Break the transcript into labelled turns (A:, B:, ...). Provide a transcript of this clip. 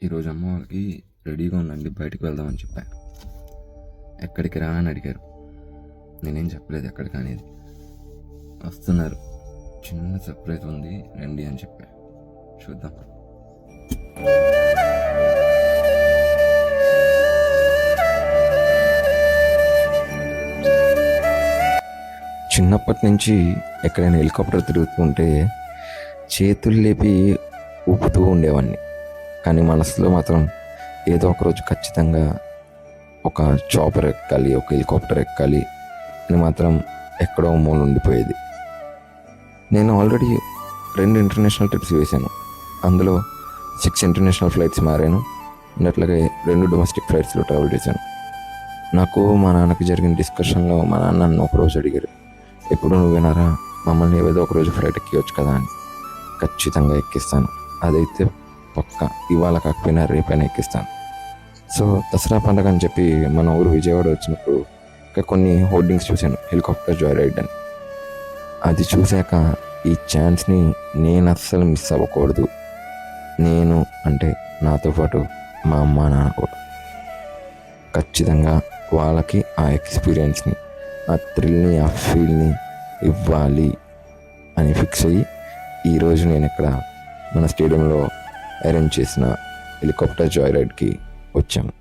A: ఈరోజు అమ్మ వాళ్ళకి రెడీగా ఉండండి, బయటకు వెళ్దామని చెప్పా. ఎక్కడికి రా అని అడిగారు. నేనేం చెప్పలేదు ఎక్కడికి అనేది. వస్తున్నారు, చిన్న సర్ప్రైజ్ ఉంది రండి అని చెప్పా. చూద్దాం. చిన్నప్పటి నుంచి ఎక్కడైనా హెలికాప్టర్ తిరుగుతూ ఉంటే చేతులు లేపి ఊపుతూ ఉండేవాడిని. కానీ మనసులో మాత్రం ఏదో ఒకరోజు ఖచ్చితంగా ఒక చాపర్ ఎక్కాలి, ఒక హెలికాప్టర్ ఎక్కాలి అని మాత్రం ఎక్కడో మూల ఉండిపోయేది. నేను ఆల్రెడీ 2 ఇంటర్నేషనల్ ట్రిప్స్ వేశాను. అందులో 6 ఇంటర్నేషనల్ ఫ్లైట్స్ మారాను అండ్ అట్లాగే 2 డొమెస్టిక్ ఫ్లైట్స్లో ట్రావెల్ చేశాను. నాకు మా నాన్నకి జరిగిన డిస్కషన్లో మా నాన్న నన్ను ఒకరోజు అడిగారు, ఎప్పుడు నువ్వేనారా మమ్మల్ని ఏదో ఒకరోజు ఫ్లైట్ ఎక్కివచ్చు కదా అని. ఖచ్చితంగా ఎక్కిస్తాను, అదైతే పక్క, ఇవాళ కాకపోయినా రేపైనా ఎక్కిస్తాను. సో దసరా పండుగ అని చెప్పి మన ఊరు విజయవాడ వచ్చినప్పుడు ఇంకా కొన్ని హోర్డింగ్స్ చూశాను, హెలికాప్టర్ జాయ్ రైడ్ అని. అది చూశాక ఈ ఛాన్స్ని నేను అస్సలు మిస్ అవ్వకూడదు. నేను అంటే నాతో పాటు మా అమ్మ నాన్న కూడా ఖచ్చితంగా వాళ్ళకి ఆ ఎక్స్పీరియన్స్ని, ఆ థ్రిల్ని, ఆ ఫీల్ని ఇవ్వాలి అని ఫిక్స్ అయ్యి ఈరోజు నేను ఇక్కడ మన స్టేడియంలో అరేంజ్ చేసిన హెలికాప్టర్ జాయ్ రైడ్కి వచ్చాము.